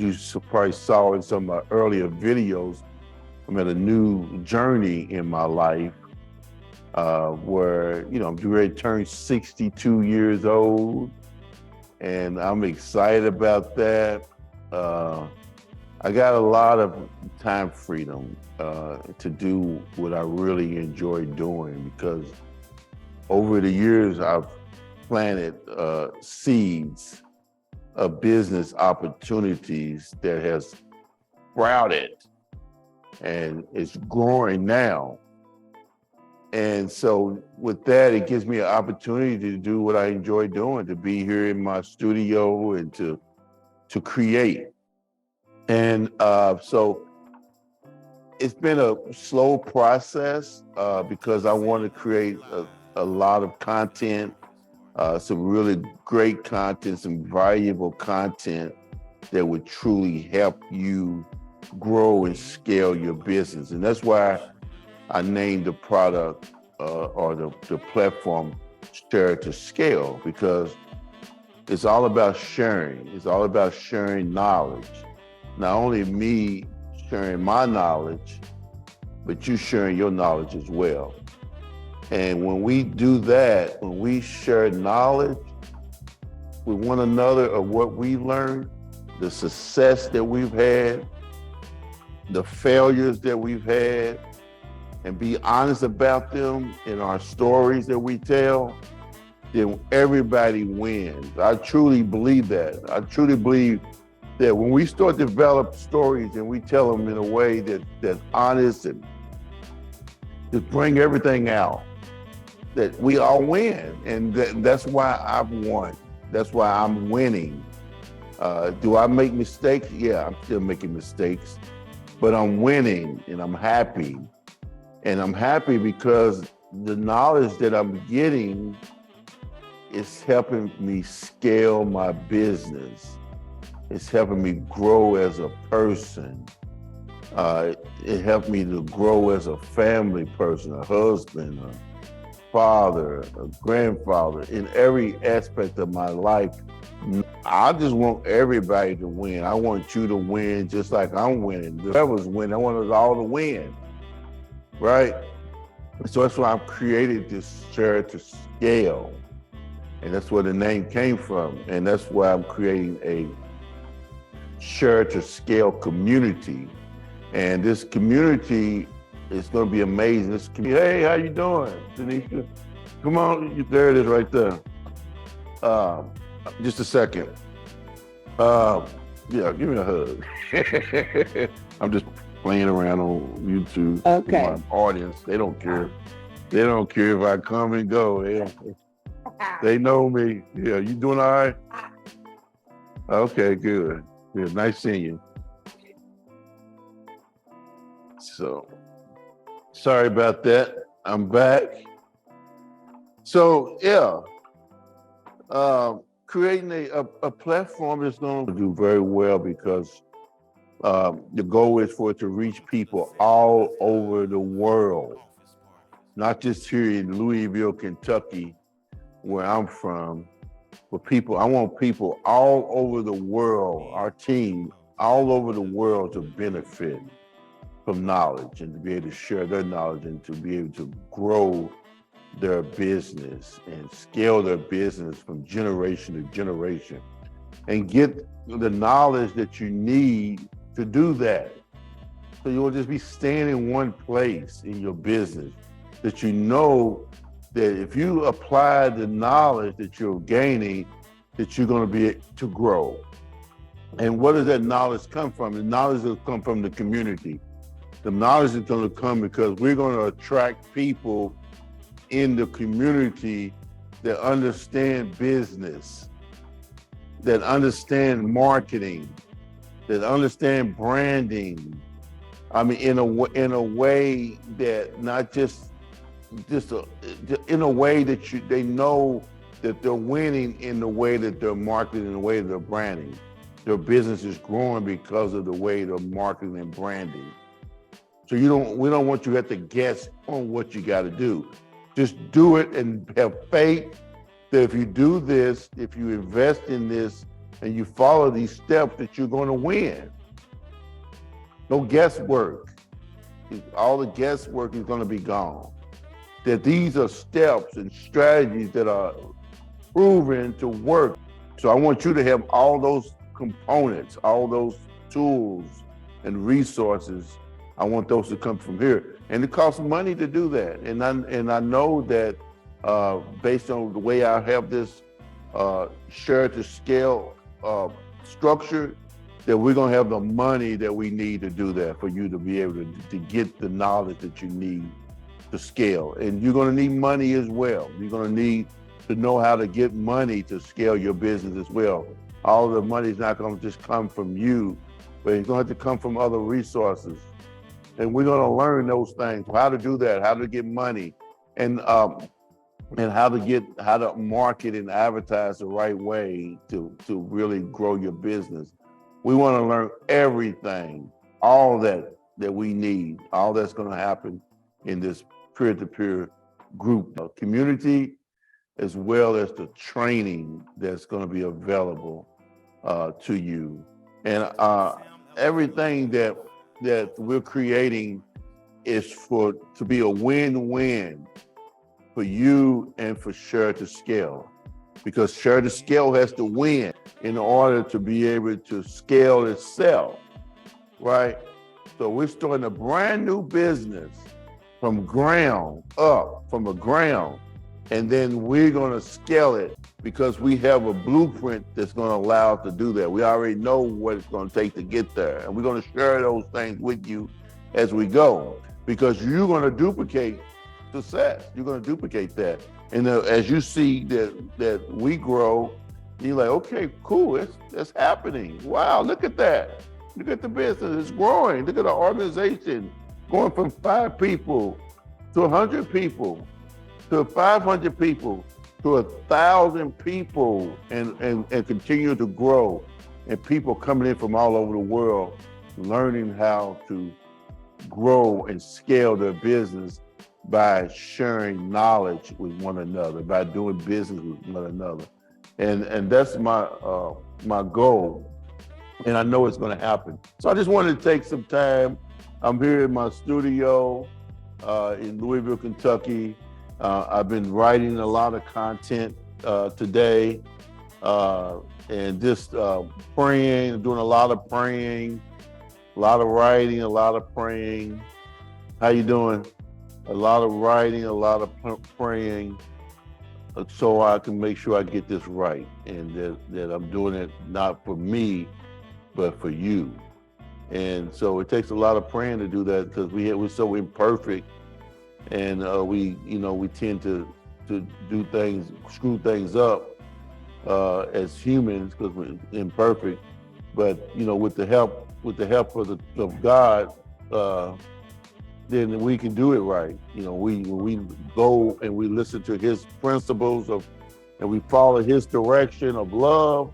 you probably saw in some of my earlier videos, I'm at a new journey in my life where, I'm ready to turn 62 years old, and I'm excited about that. I got a lot of time freedom to do what I really enjoy doing, because over the years I've planted seeds of business opportunities that has sprouted and it's growing now. And so with that, it gives me an opportunity to do what I enjoy doing, to be here in my studio and to create. And so it's been a slow process because I want to create a lot of content, some really great content, some valuable content that would truly help you grow and scale your business. And that's why I named the product or the platform Share to Scale, because it's all about sharing. It's all about sharing knowledge. Not only me sharing my knowledge, but you sharing your knowledge as well. And when we do that, when we share knowledge with one another of what we learned, the success that we've had, the failures that we've had, and be honest about them in our stories that we tell, then everybody wins. I truly believe that. I truly believe that when we start to develop stories and we tell them in a way that's honest and just bring everything out, that we all win. And that's why I've won. That's why I'm winning. Do I make mistakes? Yeah, I'm still making mistakes, but I'm winning and I'm happy. And I'm happy because the knowledge that I'm getting is helping me scale my business. It's helping me grow as a person. It helped me to grow as a family person, a husband, a father, a grandfather, in every aspect of my life. I just want everybody to win. I want you to win just like I'm winning. Whoever's winning, I want us all to win, right? So that's why I've created this Share to Scale. And that's where the name came from. And that's why I'm creating a Share to Scale community. And this community is going to be amazing. Hey, how you doing, Tanisha? Come on, there it is right there. Just a second. Yeah, give me a hug. I'm just playing around on YouTube. Okay. My audience, they don't care. They don't care if I come and go. They know me. Yeah, you doing all right? Okay, good. Good. Nice seeing you. So, sorry about that. I'm back. So, yeah, creating a platform is going to do very well, because the goal is for it to reach people all over the world, not just here in Louisville, Kentucky, where I'm from, but I want people all over the world, our team, all over the world to benefit from knowledge and to be able to share their knowledge and to be able to grow their business and scale their business from generation to generation and get the knowledge that you need to do that. So you won't just be staying in one place in your business, that you know that if you apply the knowledge that you're gaining, that you're going to be able to grow. And where does that knowledge come from? The knowledge will come from the community. The knowledge is going to come because we're going to attract people in the community that understand business, that understand marketing, that understand branding. I mean, in a way that not just in a way that they know that they're winning in the way that they're marketing, in the way that they're branding. Their business is growing because of the way they're marketing and branding. So we don't want you to have to guess on what you got to do. Just do it and have faith that if you do this, if you invest in this, and you follow these steps that you're going to win. No guesswork. All the guesswork is going to be gone. That these are steps and strategies that are proven to work. So I want you to have all those components, all those tools and resources. I want those to come from here. And it costs money to do that. And I know that based on the way I have this share to scale structure, that we're gonna have the money that we need to do that for you to be able to get the knowledge that you need to scale. And you're gonna need money as well. You're gonna need to know how to get money to scale your business as well. All the money is not gonna just come from you, but it's gonna have to come from other resources. And we're gonna learn those things, how to do that, how to get money, and how to market and advertise the right way to really grow your business. We want to learn everything, all that we need, all that's going to happen in this peer-to-peer group community, as well as the training that's going to be available to you. And everything that we're creating is to be a win-win for you and for Share to Scale, because Share to Scale has to win in order to be able to scale itself, right? So we're starting a brand new business from ground up, from the ground, and then we're gonna scale it because we have a blueprint that's gonna allow us to do that. We already know what it's gonna take to get there, and we're gonna share those things with you as we go, because you're gonna duplicate success. You're going to duplicate that. And as you see that we grow, you're like, okay, cool, it's happening. Wow, look at that. Look at the business, it's growing. Look at the organization going from 5 people to 100 people to 500 people to 1,000 people and continue to grow. And people coming in from all over the world, learning how to grow and scale their business by sharing knowledge with one another, by doing business with one another. And that's my goal. And I know it's gonna happen. So I just wanted to take some time. I'm here in my studio in Louisville, Kentucky. I've been writing a lot of content today and just praying, doing a lot of praying, a lot of writing, a lot of praying. How you doing? A lot of writing, a lot of praying, so I can make sure I get this right, and that I'm doing it not for me, but for you. And so it takes a lot of praying to do that, because we're so imperfect, and we tend to do things, screw things up as humans, because we're imperfect. But with the help of God, then we can do it right. We go and we listen to His principles and we follow His direction of love,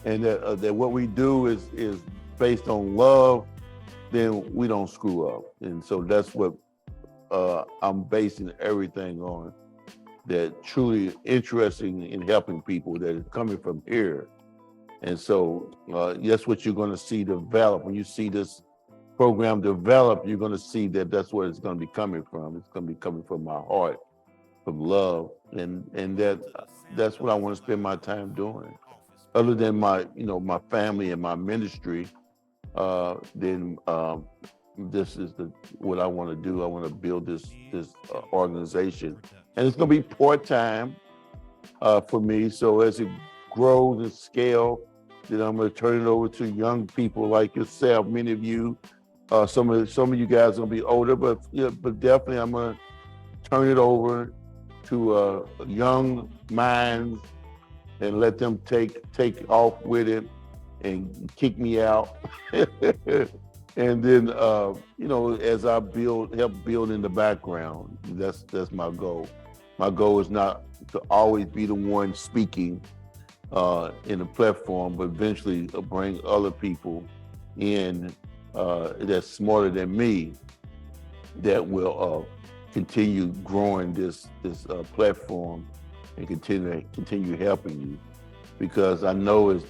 and that what we do is based on love, then we don't screw up. And so that's what I'm basing everything on. That truly interested in helping people that is coming from here. And so that's what you're going to see develop when you see this program develop. You're going to see that that's where it's going to be coming from. It's going to be coming from my heart, from love, and that's what I want to spend my time doing. Other than my family and my ministry, then this is what I want to do. I want to build this organization, and it's going to be part-time for me. So as it grows and scale, then I'm going to turn it over to young people like yourself. Many of you. Some of you guys are gonna be older, but definitely I'm gonna turn it over to young minds and let them take off with it and kick me out. And then as I help build in the background, that's my goal. My goal is not to always be the one speaking in the platform, but eventually bring other people in that's smarter than me, that will continue growing this platform and continue helping you. because I know it's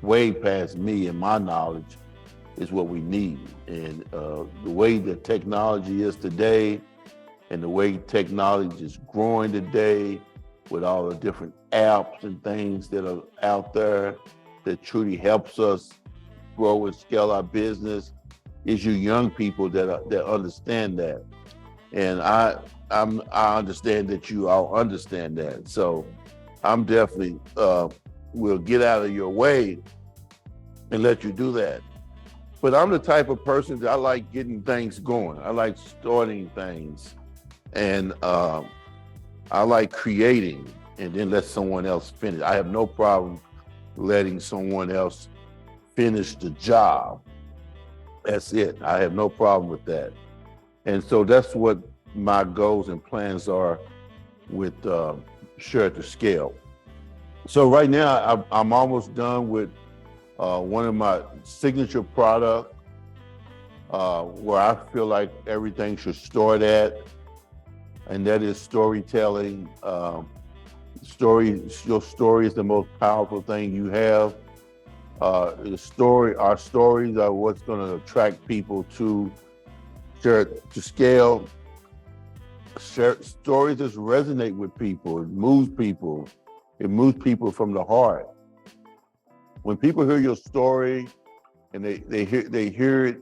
way past me and my knowledge is what we need. And the way the technology is today and the way technology is growing today with all the different apps and things that are out there that truly helps us grow and scale our business is you young people that understand that. And I understand that you all understand that. So I'm definitely will get out of your way and let you do that. But I'm the type of person that I like getting things going. I like starting things, and I like creating, and then let someone else finish. I have no problem letting someone else finish the job. That's it. I have no problem with that. And so that's what my goals and plans are with Share to Scale. So right now, I'm almost done with one of my signature product where I feel like everything should start at, and that is storytelling. Your story is the most powerful thing you have. Our stories are what's going to attract people to Share to Scale. Stories just resonate with people. It moves people. It moves people from the heart. When people hear your story and they hear it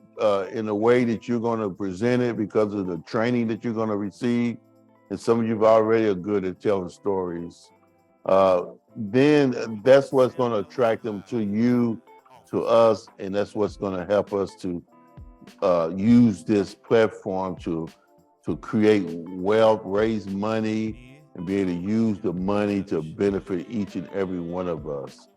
in a way that you're going to present it because of the training that you're going to receive, and some of you already are good at telling stories, then that's what's going to attract them to you, to us, and that's what's going to help us to use this platform to create wealth, raise money, and be able to use the money to benefit each and every one of us,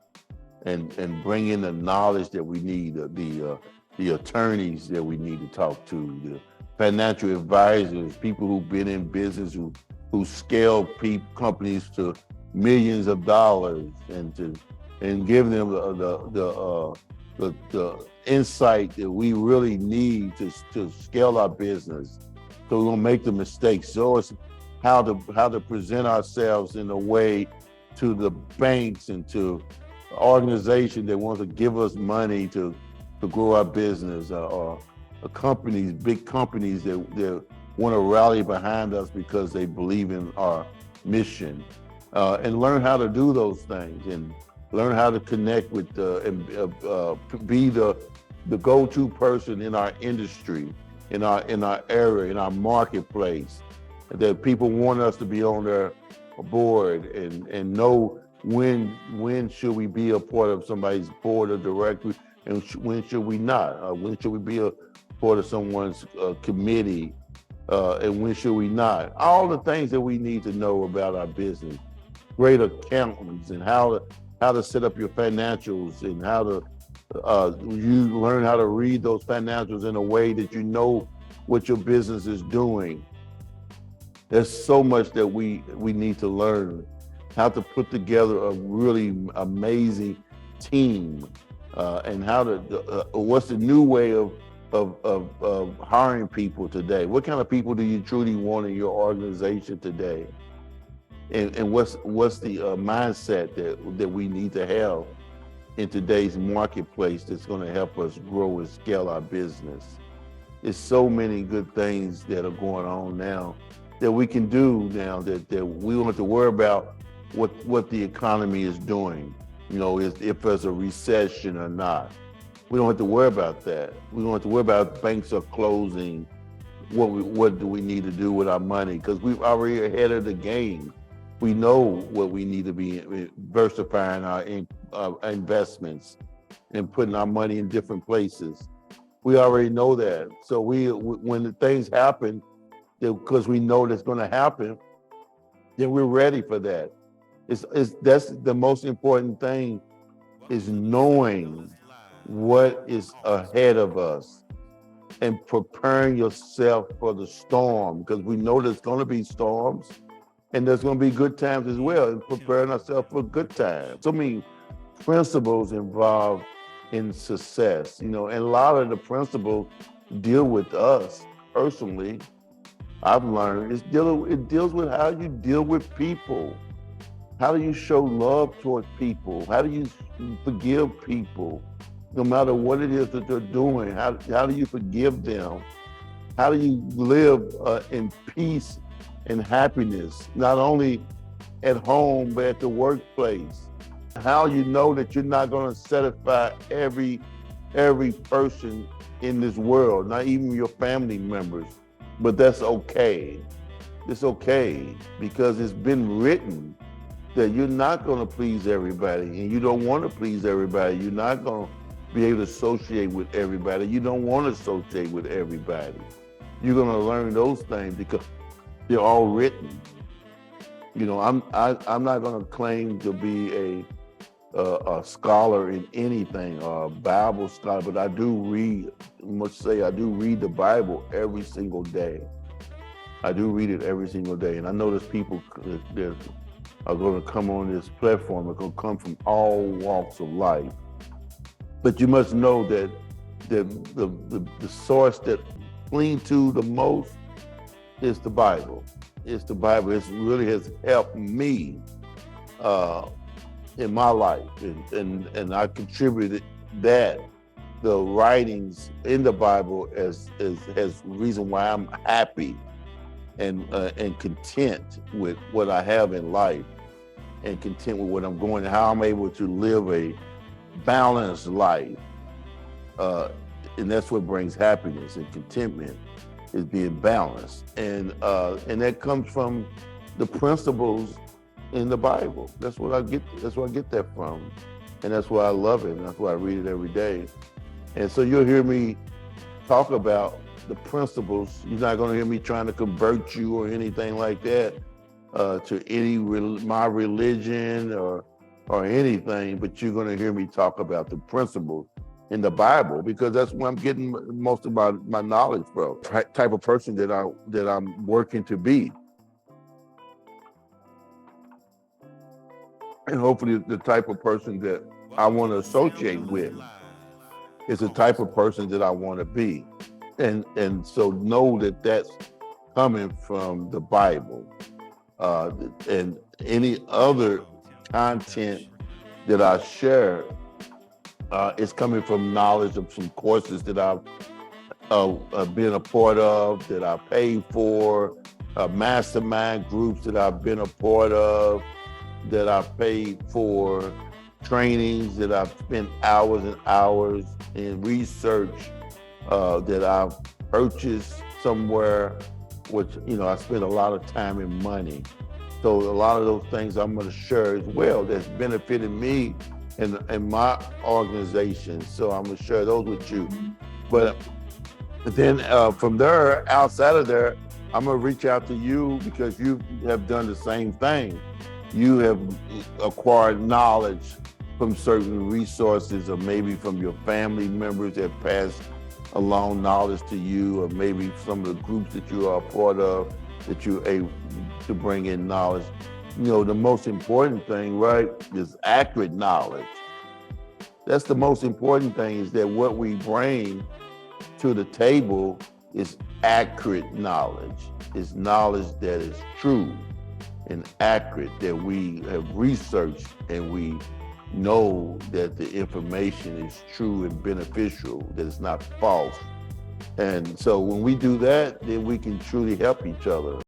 and bring in the knowledge that we need, the attorneys that we need to talk to, the financial advisors, people who've been in business, who scale companies to millions of dollars, and give them the insight that we really need to scale our business, so we won't make the mistakes. So it's how to present ourselves in a way to the banks and to organizations that want to give us money to grow our business, or companies, big companies that want to rally behind us because they believe in our mission, and learn how to do those things, and learn how to connect with and be the go-to person in our industry, in our area, in our marketplace, that people want us to be on their board, and know when should we be a part of somebody's board of directors, and when should we not? When should we be a part of someone's committee, and when should we not? All the things that we need to know about our business. Great accountants, and how to set up your financials, and how to you learn how to read those financials in a way that you know what your business is doing. There's so much that we need to learn. How to put together a really amazing team, and how to what's the new way of hiring people today? What kind of people do you truly want in your organization today? And what's the mindset that we need to have in today's marketplace that's going to help us grow and scale our business? There's so many good things that are going on now that we can do now, that we don't have to worry about what the economy is doing, if there's a recession or not. We don't have to worry about that. We don't have to worry about banks are closing. What do we need to do with our money? Because we've already ahead of the game. We know what we need to be diversifying our investments and putting our money in different places. We already know that. So when the things happen, because we know that's going to happen, then we're ready for that. That's the most important thing, is knowing what is ahead of us and preparing yourself for the storm, because we know there's going to be storms and there's going to be good times as well, and preparing ourselves for good times. So many principles involved in success, and a lot of the principles deal with us personally. I've learned it deals with how you deal with people, How do you show love towards people? How do you forgive people, no matter what it is that they're doing? How do you forgive them? How do you live in peace and happiness, not only at home, but at the workplace? How you know that you're not going to satisfy every person in this world, not even your family members, but that's okay. It's okay because it's been written that you're not going to please everybody and you don't want to please everybody. You're not going to be able to associate with everybody. You don't want to associate with everybody. You're going to learn those things because they're all written. You know, I'm not going to claim to be a scholar in anything, a Bible scholar, but I do read. I must say, I do read the Bible every single day. I do read it every single day, and I know there's people that are going to come on this platform. Are going to come from all walks of life, but you must know that the source that cling to the most is the Bible. It's the Bible. It really has helped me in my life, and I contributed that the writings in the Bible as reason why I'm happy and content with what I have in life, and content with what I'm going, how I'm able to live a balanced life, and that's what brings happiness and contentment, is being balanced, and that comes from the principles in the Bible. That's what I get. That's where I get that from, and that's why I love it, and that's why I read it every day. And so you'll hear me talk about the principles. You're not going to hear me trying to convert you or anything like that to my religion or anything, but you're going to hear me talk about the principles in the Bible, because that's where I'm getting most of my knowledge from. Type of person that I'm working to be, and hopefully the type of person that I want to associate with is the type of person that I want to be, and so know that that's coming from the Bible, and any other content that I share is coming from knowledge of some courses that I've been a part of, that I paid for, mastermind groups that I've been a part of, that I've paid for, trainings that I've spent hours and hours in research that I've purchased somewhere, which, you know, I spent a lot of time and money. So a lot of those things I'm going to share as well that's benefited me and my organization. So I'm going to share those with you. But then from there, outside of there, I'm going to reach out to you because you have done the same thing. You have acquired knowledge from certain resources, or maybe from your family members that passed along knowledge to you, or maybe some of the groups that you are a part of that you're able to bring in knowledge. You know, the most important thing, right, is accurate knowledge. That's the most important thing, is that what we bring to the table is accurate knowledge. It's knowledge that is true and accurate, that we have researched and we know that the information is true and beneficial, that it's not false. And so when we do that, then we can truly help each other.